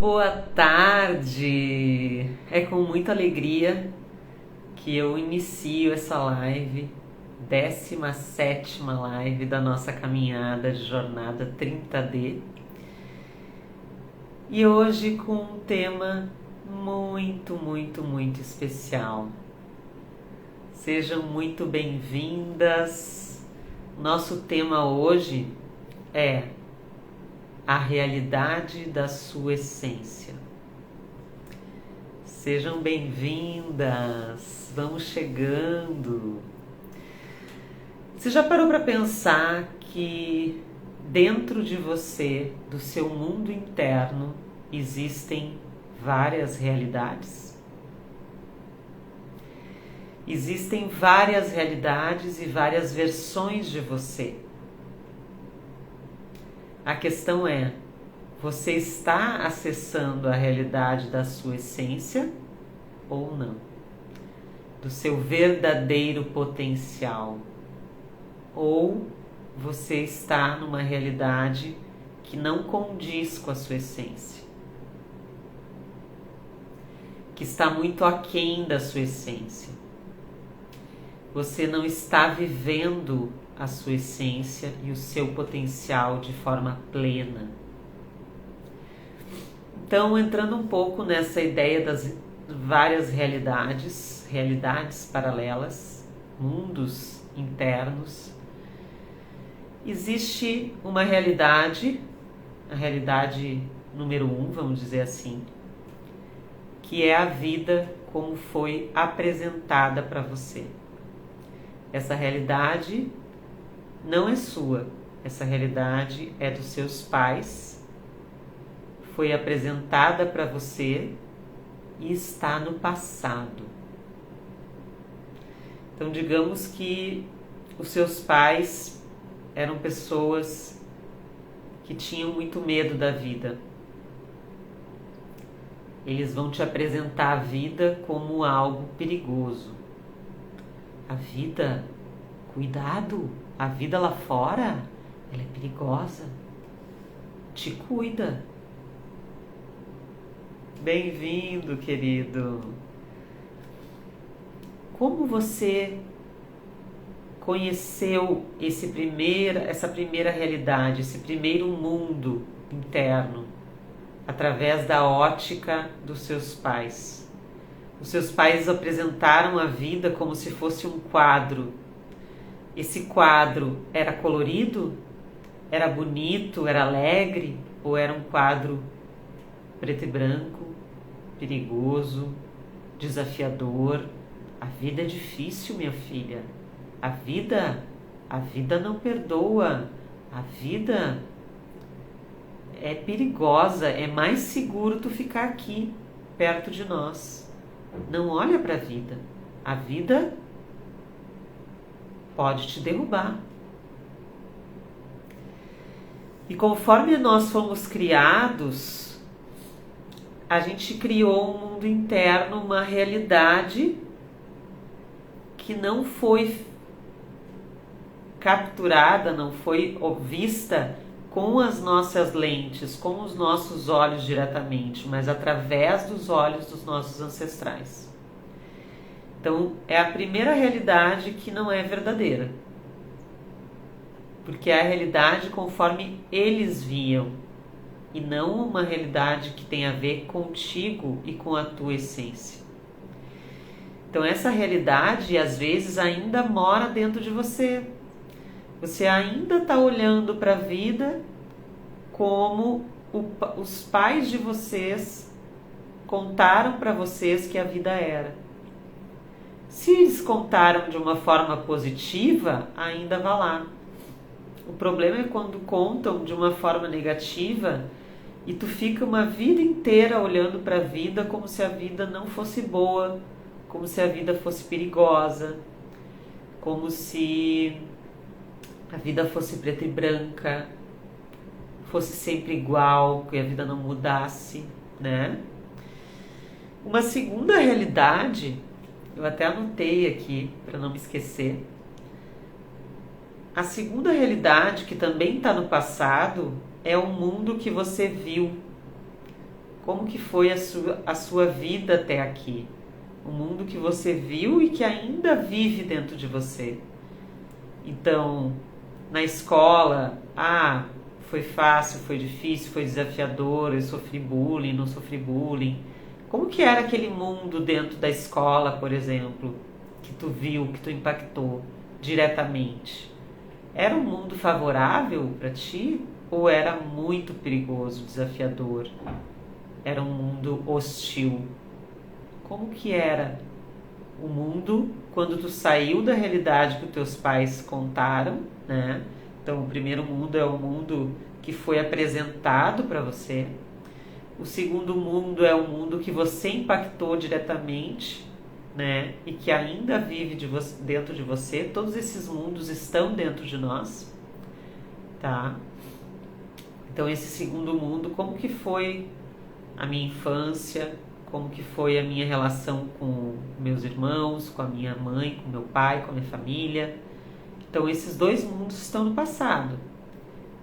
boa tarde! É com muita alegria que eu inicio essa live, 17ª live da nossa caminhada de jornada 30D. E hoje com um tema muito especial. Sejam muito bem-vindas. Nosso tema hoje é a realidade da sua essência. Sejam bem-vindas, vamos chegando. Você já parou para pensar que dentro de você, do seu mundo interno, existem várias realidades? Existem várias realidades e várias versões de você. A questão é, você está acessando a realidade da sua essência ou não? Do seu verdadeiro potencial? Ou você está numa realidade que não condiz com a sua essência? Que está muito aquém da sua essência? Você não está vivendo a sua essência e o seu potencial de forma plena. Então, entrando um pouco nessa ideia das várias realidades paralelas, mundos internos, existe uma realidade, a realidade número 1, vamos dizer assim, que é a vida como foi apresentada para você. Essa realidade não é sua, essa realidade é dos seus pais, foi apresentada para você e está no passado. Então, digamos que os seus pais eram pessoas que tinham muito medo da vida. Eles vão te apresentar a vida como algo perigoso. A vida, cuidado! A vida lá fora, ela é perigosa. Te cuida. Bem-vindo, querido. Como você conheceu essa primeira realidade, esse primeiro mundo interno, através da ótica dos seus pais? Os seus pais apresentaram a vida como se fosse um quadro. Esse quadro era colorido? Era bonito? Era alegre? Ou era um quadro preto e branco, perigoso, desafiador? A vida é difícil, minha filha. A vida não perdoa. A vida é perigosa. É mais seguro tu ficar aqui, perto de nós. Não olha para a vida. A vida pode te derrubar. E conforme nós fomos criados, a gente criou um mundo interno, uma realidade que não foi capturada, não foi vista com as nossas lentes, com os nossos olhos diretamente, mas através dos olhos dos nossos ancestrais. Então, é a primeira realidade que não é verdadeira. Porque é a realidade conforme eles viam. E não uma realidade que tem a ver contigo e com a tua essência. Então, essa realidade, às vezes, ainda mora dentro de você. Você ainda está olhando para a vida como os pais de vocês contaram para vocês que a vida era. Se eles contaram de uma forma positiva, ainda vá lá. O problema é quando contam de uma forma negativa e tu fica uma vida inteira olhando para a vida como se a vida não fosse boa, como se a vida fosse perigosa, como se a vida fosse preta e branca, fosse sempre igual, que a vida não mudasse, né? Uma segunda realidade, eu até anotei aqui para não me esquecer. A segunda realidade, que também está no passado, é o mundo que você viu Como que foi a sua vida até aqui? O mundo que você viu e que ainda vive dentro de você. Então, na escola, foi fácil, foi difícil, foi desafiador, eu sofri bullying, não sofri bullying. Como que era aquele mundo dentro da escola, por exemplo, que tu viu, que tu impactou diretamente? Era um mundo favorável para ti ou era muito perigoso, desafiador? Era um mundo hostil? Como que era o mundo quando tu saiu da realidade que os teus pais contaram, né? Então, o primeiro mundo é o mundo que foi apresentado para você. O segundo mundo é o mundo que você impactou diretamente, né? E que ainda vive dentro de você. Todos esses mundos estão dentro de nós, tá? Então, esse segundo mundo, como que foi a minha infância? Como que foi a minha relação com meus irmãos, com a minha mãe, com meu pai, com a minha família? Então, esses dois mundos estão no passado,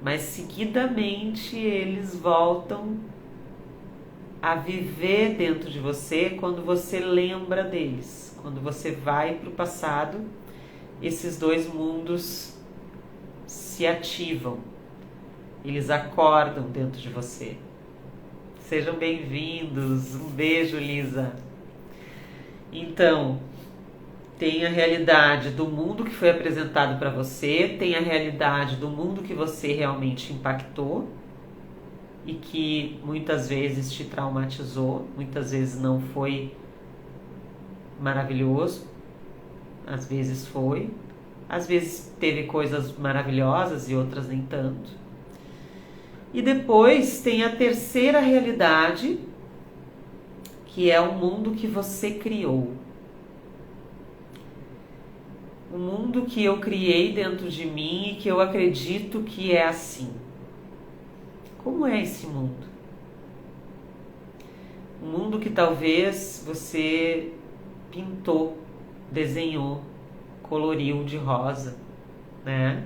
mas seguidamente eles voltam a viver dentro de você quando você lembra deles. Quando você vai para o passado, esses dois mundos se ativam, eles acordam dentro de você. Sejam bem-vindos, um beijo, Lisa. Então, tem a realidade do mundo que foi apresentado para você, tem a realidade do mundo que você realmente impactou e que muitas vezes te traumatizou, muitas vezes não foi maravilhoso, às vezes foi, às vezes teve coisas maravilhosas e outras nem tanto. E depois tem a terceira realidade, que é o mundo que você criou. O mundo que eu criei dentro de mim e que eu acredito que é assim. Como é esse mundo? Um mundo que talvez você pintou, desenhou, coloriu de rosa, né?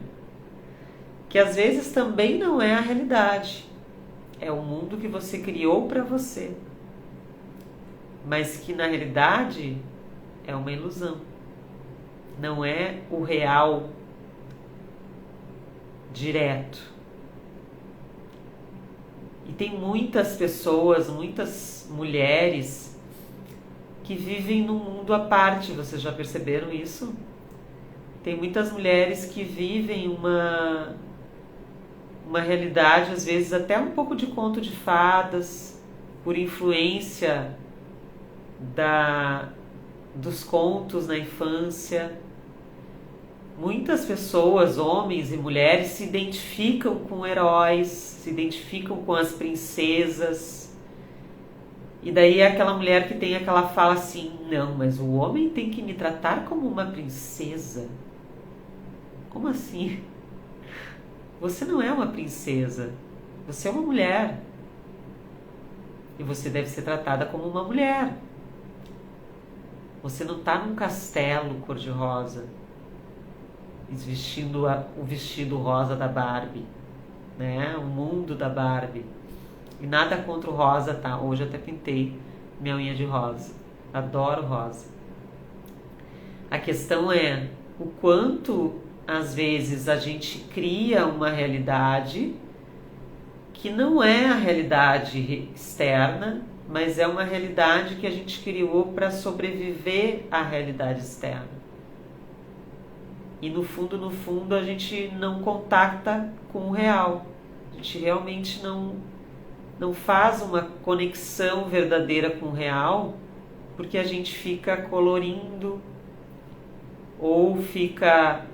Que às vezes também não é a realidade. É o mundo que você criou para você, mas que na realidade é uma ilusão. Não é o real direto. E tem muitas pessoas, muitas mulheres que vivem num mundo à parte. Vocês já perceberam isso? Tem muitas mulheres que vivem uma realidade, às vezes até um pouco de conto de fadas, por influência dos contos na infância. Muitas pessoas, homens e mulheres, se identificam com heróis, se identificam com as princesas. E daí é aquela mulher que tem aquela fala assim: não, mas o homem tem que me tratar como uma princesa. Como assim? Você não é uma princesa, você é uma mulher. E você deve ser tratada como uma mulher. Você não está num castelo cor-de-rosa, vestindo o vestido rosa da Barbie, né? O mundo da Barbie. E nada contra o rosa, tá? Hoje eu até pintei minha unha de rosa. Adoro rosa. A questão é o quanto, às vezes, a gente cria uma realidade que não é a realidade externa, mas é uma realidade que a gente criou para sobreviver à realidade externa. E no fundo, a gente não contacta com o real. A gente realmente não faz uma conexão verdadeira com o real, porque a gente fica colorindo ou fica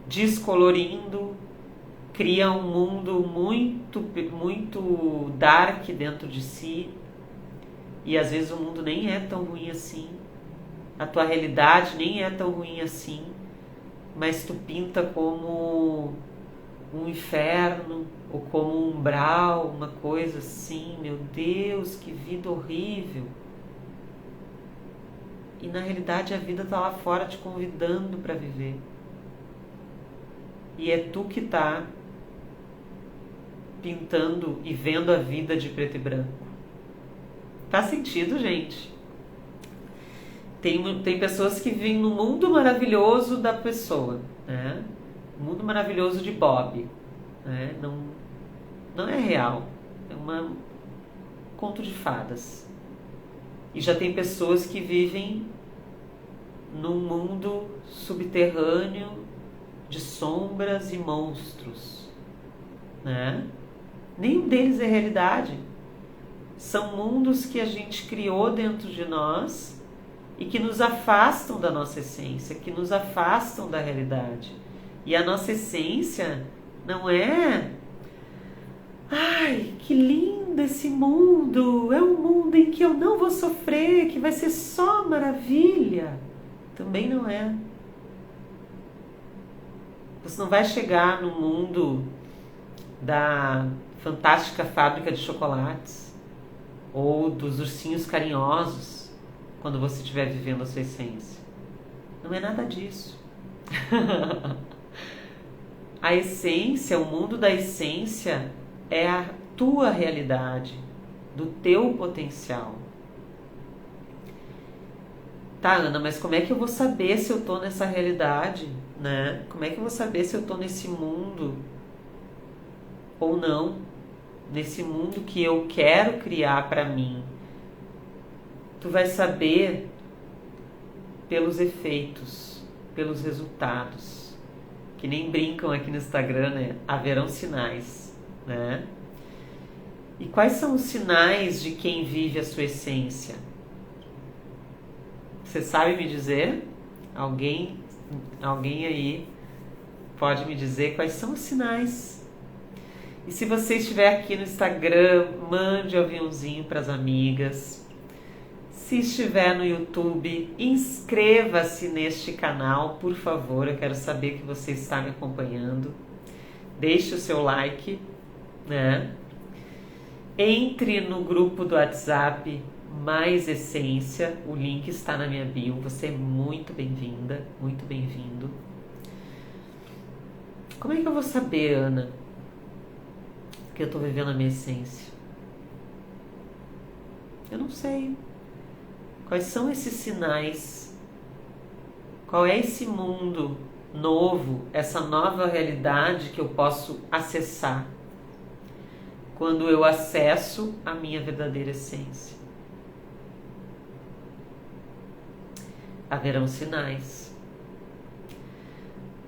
descolorindo, cria um mundo muito, muito dark dentro de si, e às vezes o mundo nem é tão ruim assim, a tua realidade nem é tão ruim assim, mas tu pinta como um inferno ou como um umbral, uma coisa assim, meu Deus, que vida horrível. E na realidade a vida está lá fora te convidando para viver. E é tu que está pintando e vendo a vida de preto e branco. Faz sentido, gente? Tem pessoas que vivem no mundo maravilhoso da pessoa, né? O mundo maravilhoso de Bob, né? Não é real, é um conto de fadas. E já tem pessoas que vivem num mundo subterrâneo de sombras e monstros, né? Nenhum deles é realidade. São mundos que a gente criou dentro de nós e que nos afastam da nossa essência, que nos afastam da realidade. E a nossa essência não é: ai, que lindo esse mundo, é um mundo em que eu não vou sofrer, que vai ser só maravilha. Também não é. Você não vai chegar no mundo da fantástica fábrica de chocolates ou dos ursinhos carinhosos quando você estiver vivendo a sua essência. Não é nada disso. A essência, o mundo da essência é a tua realidade, do teu potencial. Tá, Ana, mas como é que eu vou saber se eu tô nessa realidade, né? Como é que eu vou saber se eu tô nesse mundo ou não? Nesse mundo que eu quero criar para mim. Tu vai saber pelos efeitos, pelos resultados. Que nem brincam aqui no Instagram, né? Haverão sinais, né? E quais são os sinais de quem vive a sua essência? Você sabe me dizer? Alguém aí pode me dizer quais são os sinais? E se você estiver aqui no Instagram, mande um aviãozinho para as amigas. Se estiver no YouTube, inscreva-se neste canal, por favor. Eu quero saber que você está me acompanhando. Deixe o seu like, né? Entre no grupo do WhatsApp Mais Essência. O link está na minha bio. Você é muito bem-vinda, muito bem-vindo. Como é que eu vou saber, Ana, que eu estou vivendo a minha essência? Eu não sei. Quais são esses sinais? Qual é esse mundo novo, essa nova realidade que eu posso acessar quando eu acesso a minha verdadeira essência? Haverão sinais.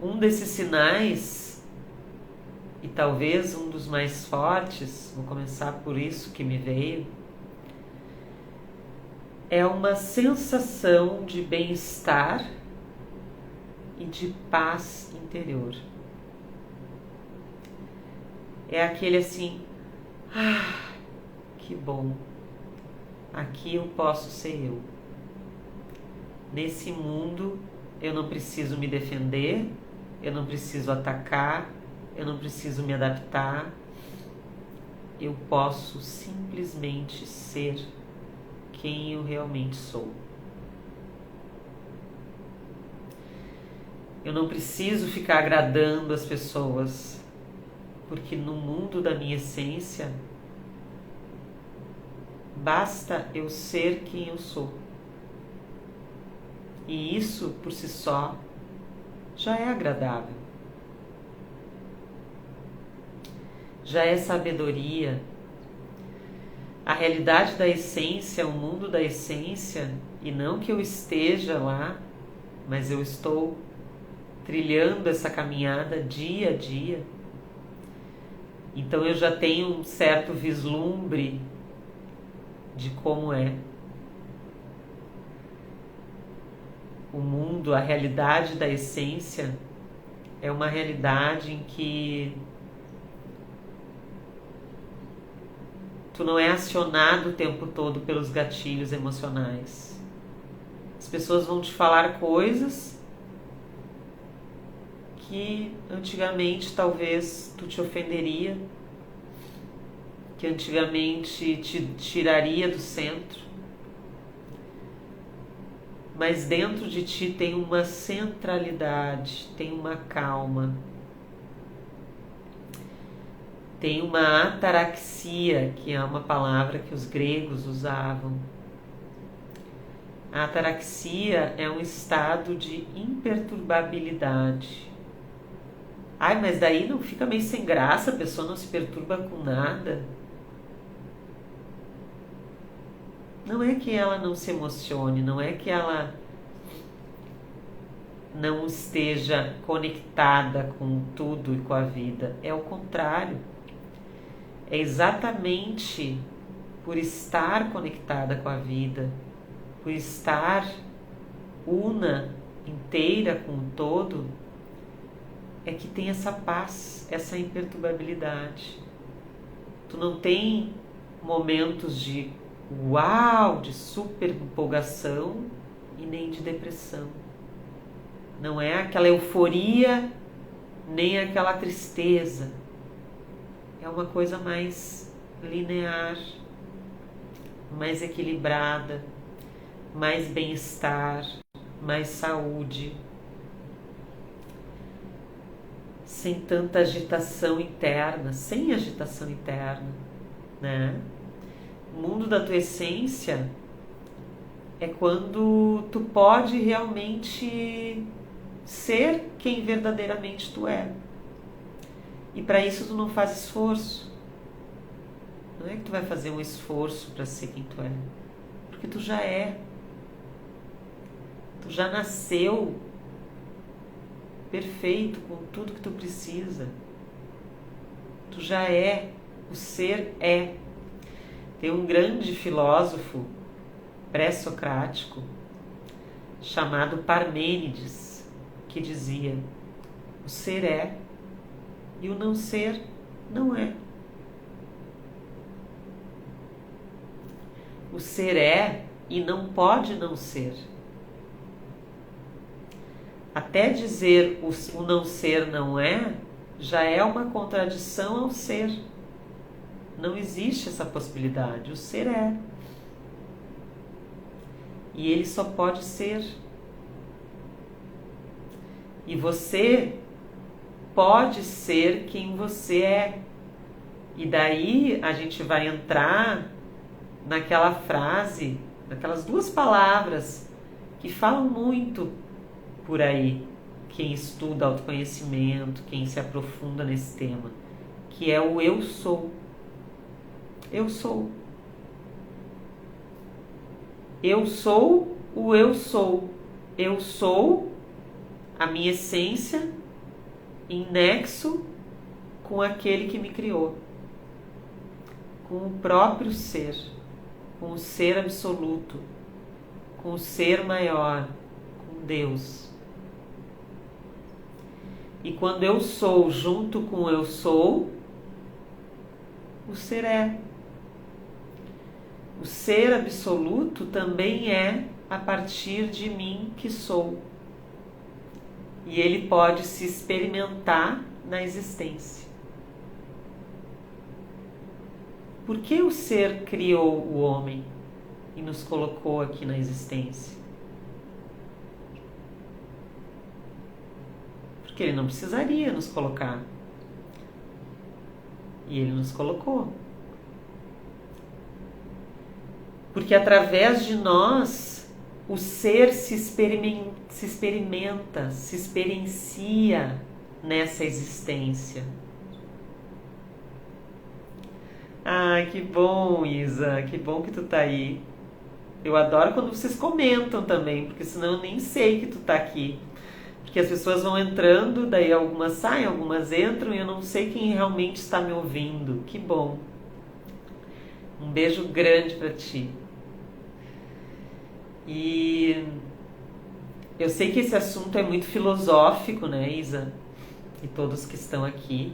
Um desses sinais, e talvez um dos mais fortes, vou começar por isso que me veio, é uma sensação de bem-estar e de paz interior. É aquele assim: ah, que bom, aqui eu posso ser eu. Nesse mundo eu não preciso me defender, eu não preciso atacar, eu não preciso me adaptar. Eu posso simplesmente ser quem eu realmente sou. Eu não preciso ficar agradando as pessoas, porque no mundo da minha essência basta eu ser quem eu sou. E isso por si só já é agradável. Já é sabedoria. A realidade da essência, o mundo da essência, e não que eu esteja lá, mas eu estou trilhando essa caminhada dia a dia. Então eu já tenho um certo vislumbre de como é o mundo, a realidade da essência. É uma realidade em que tu não é acionado o tempo todo pelos gatilhos emocionais. As pessoas vão te falar coisas que antigamente talvez tu te ofenderia, que antigamente te tiraria do centro. Mas dentro de ti tem uma centralidade, tem uma calma. Tem uma ataraxia, que é uma palavra que os gregos usavam. A ataraxia é um estado de imperturbabilidade. Ai, mas daí não fica meio sem graça, a pessoa não se perturba com nada? Não é que ela não se emocione, não é que ela não esteja conectada com tudo e com a vida. É o contrário. É exatamente por estar conectada com a vida, por estar una, inteira com o todo, é que tem essa paz, essa imperturbabilidade. Tu não tem momentos de uau, de super empolgação e nem de depressão. Não é aquela euforia, nem aquela tristeza. É uma coisa mais linear, mais equilibrada, mais bem-estar, mais saúde, sem tanta agitação interna, sem agitação interna, né? O mundo da tua essência é quando tu pode realmente ser quem verdadeiramente tu é. E para isso tu não faz esforço. Não é que tu vai fazer um esforço para ser quem tu é, porque tu já é. Tu já nasceu perfeito, com tudo que tu precisa. Tu já é, o ser é. Tem um grande filósofo pré-socrático chamado Parmênides, que dizia: o ser é e o não ser não é. O ser é e não pode não ser. Até dizer o não ser não é, já é uma contradição ao ser. Não existe essa possibilidade. O ser é. E ele só pode ser. E você pode ser quem você é. E daí a gente vai entrar naquela frase, naquelas duas palavras que falam muito por aí, quem estuda autoconhecimento, quem se aprofunda nesse tema, que é o eu sou. Eu sou. Eu sou o eu sou. Eu sou a minha essência em nexo com aquele que me criou, com o próprio ser, com o ser absoluto, com o ser maior, com Deus. E quando eu sou junto com o eu sou, o ser é. O ser absoluto também é a partir de mim que sou. E ele pode se experimentar na existência. Por que o ser criou o homem e nos colocou aqui na existência? Porque ele não precisaria nos colocar. E ele nos colocou. Porque através de nós, o ser se experimenta, se experiencia nessa existência. Ai, que bom, Isa, que bom que tu tá aí. Eu adoro quando vocês comentam também, porque senão eu nem sei que tu tá aqui. Porque as pessoas vão entrando, daí algumas saem, algumas entram e eu não sei quem realmente está me ouvindo. Que bom. Um beijo grande pra ti. E eu sei que esse assunto é muito filosófico, né, Isa? E todos que estão aqui.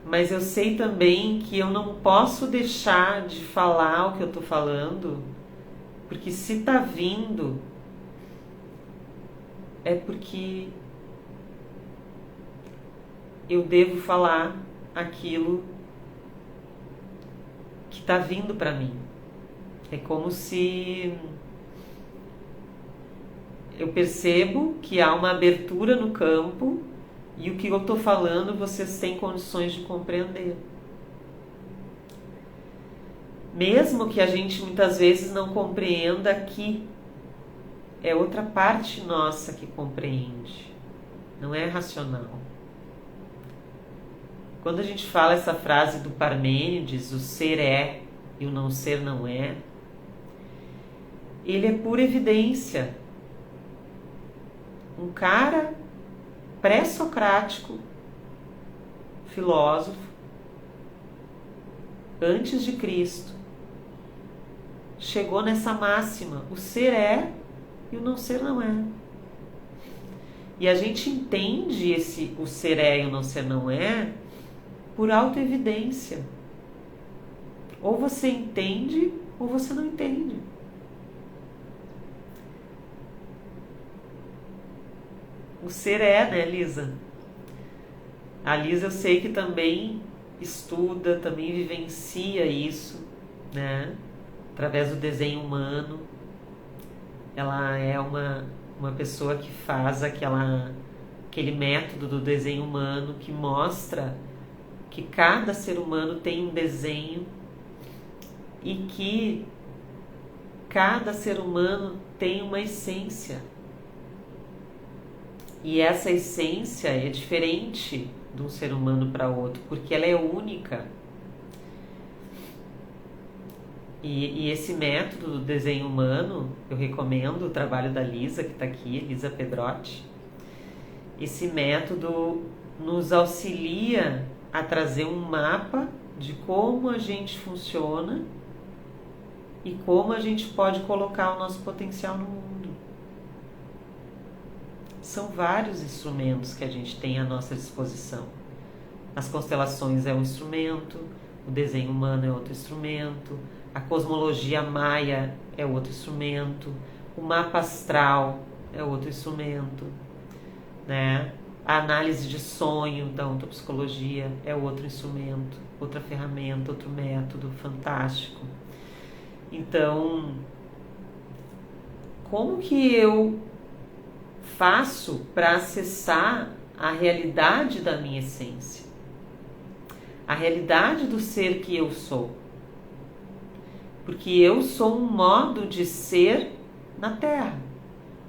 Mas eu sei também que eu não posso deixar de falar o que eu tô falando, porque se tá vindo, é porque eu devo falar aquilo que tá vindo para mim. É como se eu percebo que há uma abertura no campo E o que eu estou falando, vocês têm condições de compreender. Mesmo que a gente muitas vezes não compreenda aqui, é outra parte nossa que compreende, não é racional. Quando a gente fala essa frase do Parmênides, o ser é e o não ser não é, ele é pura evidência. Um cara pré-socrático, filósofo, antes de Cristo, chegou nessa máxima: o ser é e o não ser não é. E a gente entende o ser é e o não ser não é por autoevidência. Ou você entende ou você não entende. O ser é, né, Lisa? A Lisa eu sei que também estuda, também vivencia isso, né? Através do desenho humano. Ela é uma pessoa que faz aquele método do desenho humano que mostra que cada ser humano tem um desenho e que cada ser humano tem uma essência. E essa essência é diferente de um ser humano para outro, porque ela é única. E esse método do desenho humano, eu recomendo o trabalho da Lisa, que está aqui, Lisa Pedrotti. Esse método nos auxilia a trazer um mapa de como a gente funciona e como a gente pode colocar o nosso potencial no mundo. São vários instrumentos que a gente tem à nossa disposição. As constelações é um instrumento, o desenho humano é outro instrumento, a cosmologia maia é outro instrumento, o mapa astral é outro instrumento, né? A análise de sonho da ontopsicologia é outro instrumento, outra ferramenta, outro método fantástico. Então, como que eu faço para acessar a realidade da minha essência? A realidade do ser que eu sou? Porque eu sou um modo de ser na Terra.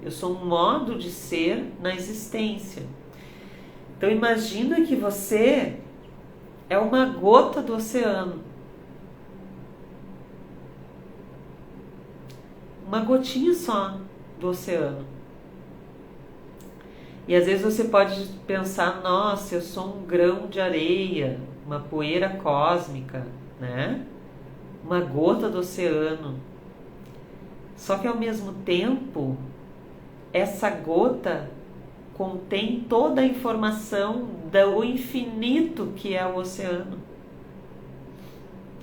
Eu sou um modo de ser na existência. Então imagina que você é uma gota do oceano. Uma gotinha só do oceano. E às vezes você pode pensar: nossa, eu sou um grão de areia, uma poeira cósmica, né? Uma gota do oceano. Só que ao mesmo tempo, essa gota contém toda a informação do infinito que é o oceano.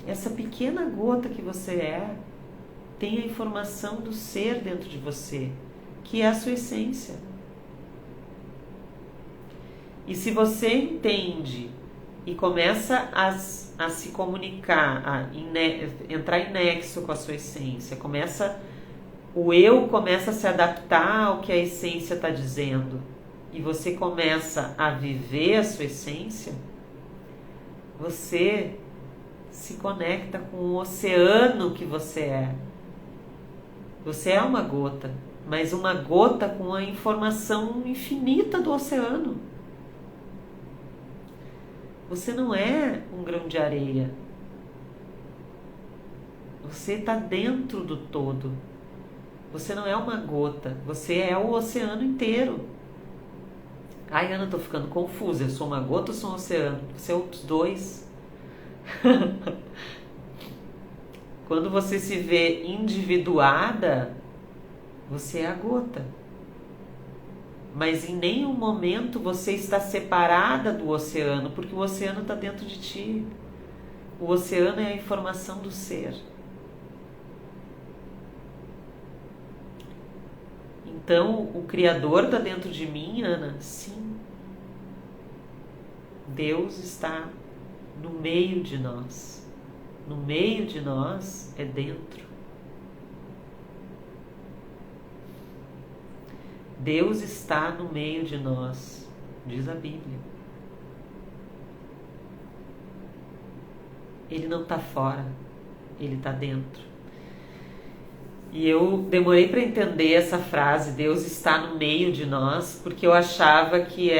Essa pequena gota que você é tem a informação do ser dentro de você, que é a sua essência. E se você entende e começa a se comunicar, entrar em nexo com a sua essência, o eu começa a se adaptar ao que a essência está dizendo, e você começa a viver a sua essência, você se conecta com o oceano que você é. Você é uma gota, mas uma gota com a informação infinita do oceano. Você não é um grão de areia. Você está dentro do todo. Você não é uma gota, você é o oceano inteiro. Ai, Ana, estou ficando confusa. Eu sou uma gota ou sou um oceano? Você é os dois. Quando você se vê individuada, você é a gota. Mas em nenhum momento você está separada do oceano, porque o oceano está dentro de ti. O oceano é a informação do ser. Então, o Criador está dentro de mim, Ana? Sim. Deus está no meio de nós. No meio de nós é dentro. Deus está no meio de nós. diz a Bíblia. Ele não está fora, ele está dentro. E eu demorei para entender essa frase, Deus está no meio de nós, porque eu achava que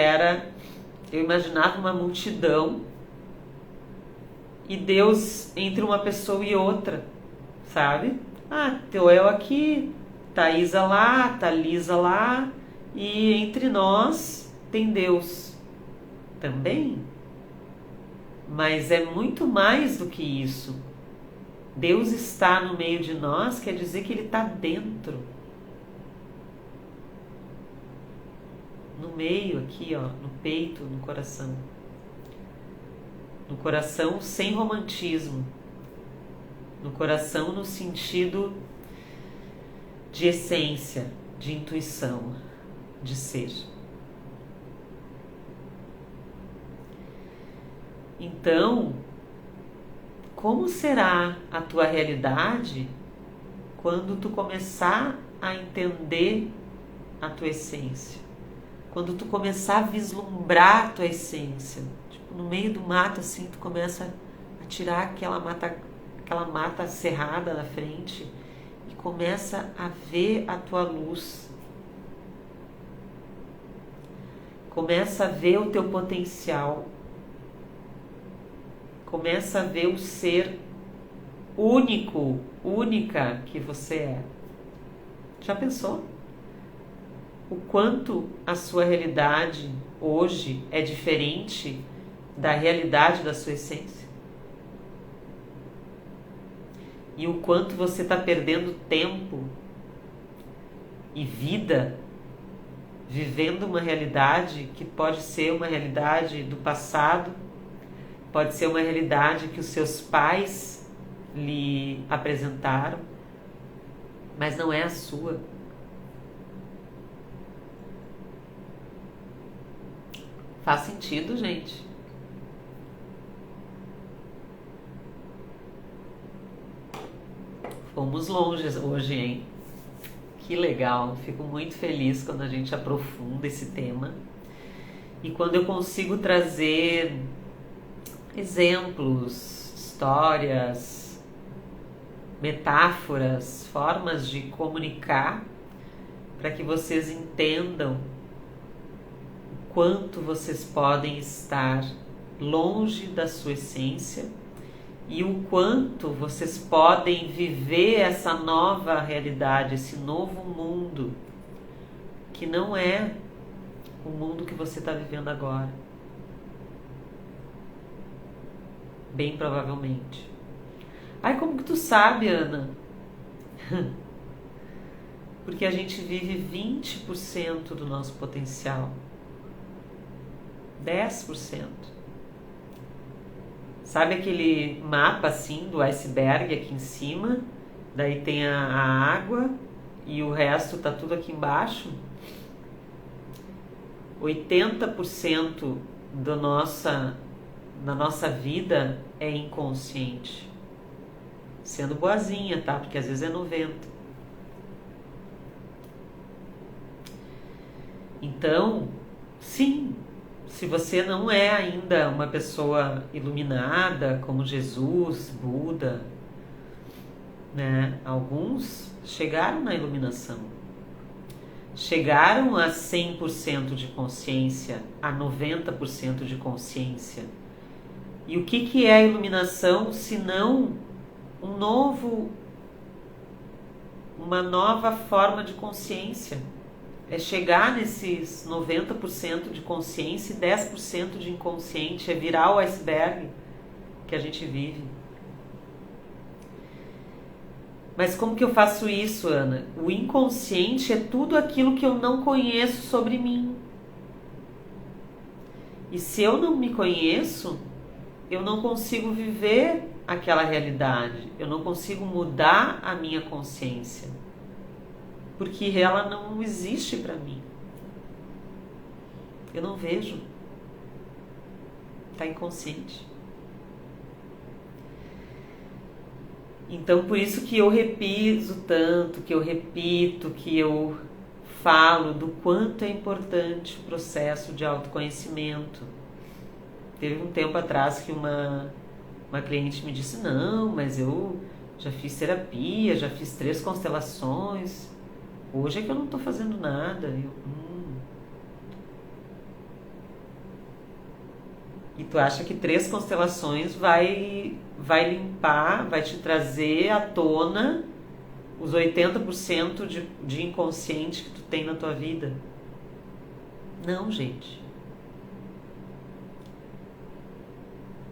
eu imaginava uma multidão e Deus entre uma pessoa e outra, sabe? Teu eu aqui, Thaisa lá, Thalisa lá, e entre nós tem Deus também. Mas é muito mais do que isso. Deus está no meio de nós, quer dizer que Ele está dentro. No meio aqui, ó, no peito, no coração. No coração sem romantismo. No coração no sentido de essência, de intuição, de ser. Então, como será a tua realidade quando tu começar a entender a tua essência? Quando tu começar a vislumbrar a tua essência? Tipo, no meio do mato, assim, tu começa a tirar aquela mata cerrada na frente e começa a ver a tua luz. Começa a ver o teu potencial. Começa a ver o ser único, única que você é. Já pensou? O quanto a sua realidade hoje é diferente da realidade da sua essência? E o quanto você está perdendo tempo e vida vivendo uma realidade que pode ser uma realidade do passado, pode ser uma realidade que os seus pais lhe apresentaram, mas não é a sua. Faz sentido, gente? Fomos longe hoje, hein? Que legal, fico muito feliz quando a gente aprofunda esse tema e quando eu consigo trazer exemplos, histórias, metáforas, formas de comunicar para que vocês entendam o quanto vocês podem estar longe da sua essência e o quanto vocês podem viver essa nova realidade, esse novo mundo, que não é o mundo que você está vivendo agora. Bem provavelmente. Ai, como que tu sabe, Ana? Porque a gente vive 20% do nosso potencial. 10%. Sabe aquele mapa assim do iceberg aqui em cima? Daí tem a água e o resto tá tudo aqui embaixo? 80% da nossa vida é inconsciente. Sendo boazinha, tá? Porque às vezes é 90%. Então, sim, se você não é ainda uma pessoa iluminada como Jesus, Buda, né? Alguns chegaram na iluminação. Chegaram a 100% de consciência, a 90% de consciência. E o que é a iluminação, se não uma nova forma de consciência? É chegar nesses 90% de consciência e 10% de inconsciente, é virar o iceberg que a gente vive. Mas como que eu faço isso, Ana? O inconsciente é tudo aquilo que eu não conheço sobre mim. E se eu não me conheço, eu não consigo viver aquela realidade. Eu não consigo mudar a minha consciência. Porque ela não existe para mim. Eu não vejo. Está inconsciente. Então, por isso que eu repiso tanto, que eu repito, que eu falo do quanto é importante o processo de autoconhecimento. Teve um tempo atrás que uma cliente me disse, não, mas eu já fiz terapia, já fiz 3 constelações, hoje é que eu não estou fazendo nada. E tu acha que 3 constelações vai limpar, vai te trazer à tona os 80% de inconsciente que tu tem na tua vida? Não, gente.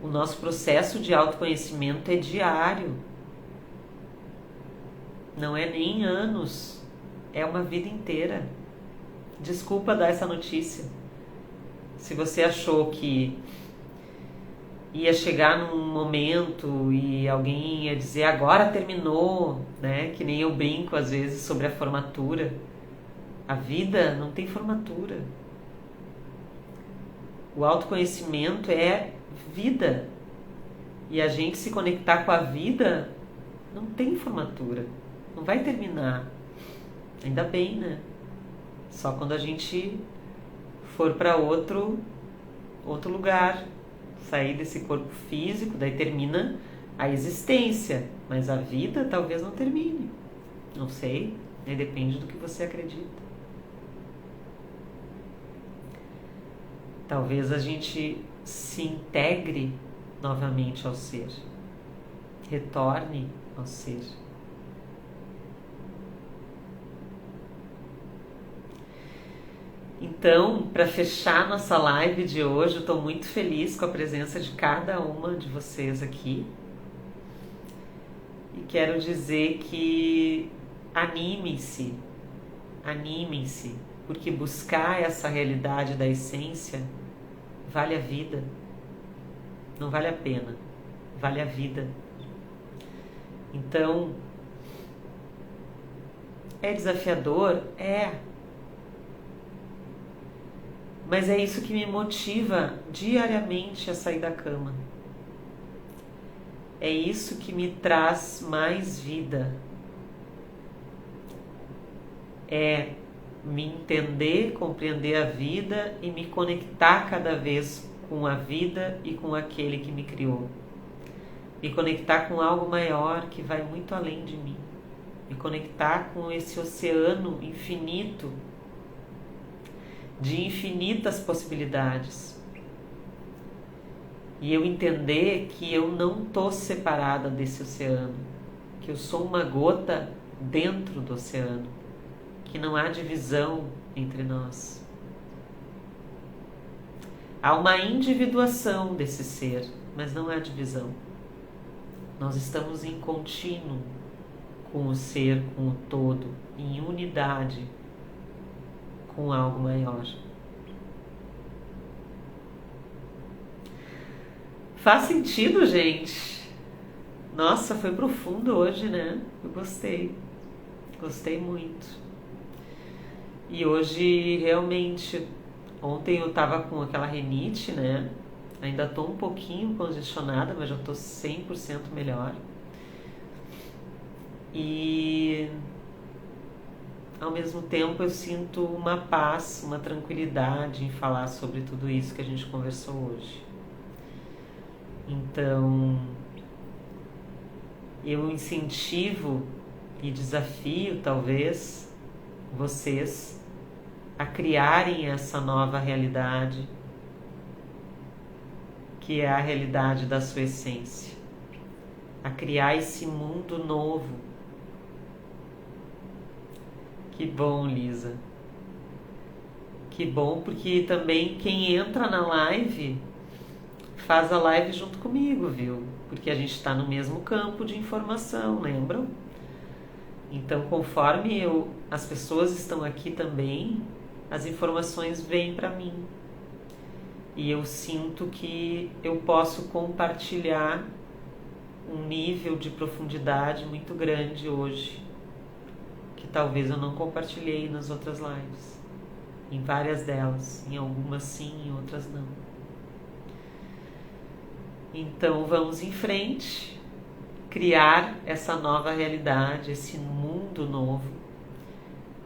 O nosso processo de autoconhecimento é diário. Não é nem anos, é uma vida inteira. Desculpa dar essa notícia. Se você achou que ia chegar num momento e alguém ia dizer agora terminou, né? Que nem eu brinco às vezes sobre a formatura. A vida não tem formatura. O autoconhecimento é vida. E a gente se conectar com a vida não tem formatura. Não vai terminar. Ainda bem, né? Só quando a gente for para outro lugar. Sair desse corpo físico, daí termina a existência, mas a vida talvez não termine. Não sei, né? Depende do que você acredita. Talvez a gente se integre novamente ao ser, retorne ao ser. Então, para fechar nossa live de hoje, eu estou muito feliz com a presença de cada uma de vocês aqui. E quero dizer que animem-se, porque buscar essa realidade da essência vale a vida. Não vale a pena, vale a vida. Então, é desafiador? É. Mas é isso que me motiva diariamente a sair da cama. É isso que me traz mais vida. É me entender, compreender a vida e me conectar cada vez com a vida e com aquele que me criou. Me conectar com algo maior que vai muito além de mim. Me conectar com esse oceano infinito, de infinitas possibilidades. E eu entender que eu não estou separada desse oceano, que eu sou uma gota dentro do oceano, que não há divisão entre nós. Há uma individuação desse ser, mas não há divisão. Nós estamos em contínuo com o ser, com o todo, em unidade com algo maior. Faz sentido, gente? Nossa, foi profundo hoje, né? Eu gostei muito. E hoje, realmente, ontem eu tava com aquela rinite, né? Ainda tô um pouquinho congestionada, mas já tô 100% melhor. E ao mesmo tempo eu sinto uma paz, uma tranquilidade em falar sobre tudo isso que a gente conversou hoje. Então, eu incentivo e desafio, talvez, vocês a criarem essa nova realidade, que é a realidade da sua essência. A criar esse mundo novo. Que bom, Lisa. Que bom, porque também quem entra na live faz a live junto comigo, viu? Porque a gente está no mesmo campo de informação, lembram? Então, conforme as pessoas estão aqui também, as informações vêm para mim. E eu sinto que eu posso compartilhar um nível de profundidade muito grande hoje, que talvez eu não compartilhei nas outras lives. Em várias delas, em algumas sim, em outras não. Então vamos em frente, criar essa nova realidade, esse mundo novo,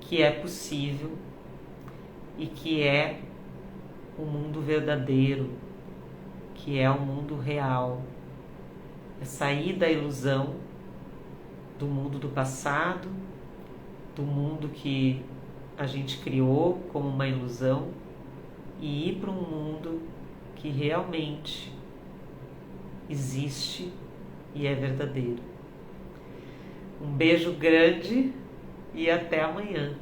que é possível e que é o mundo verdadeiro, que é o mundo real. É sair da ilusão do mundo do passado, do mundo que a gente criou como uma ilusão, e ir para um mundo que realmente existe e é verdadeiro. Um beijo grande e até amanhã.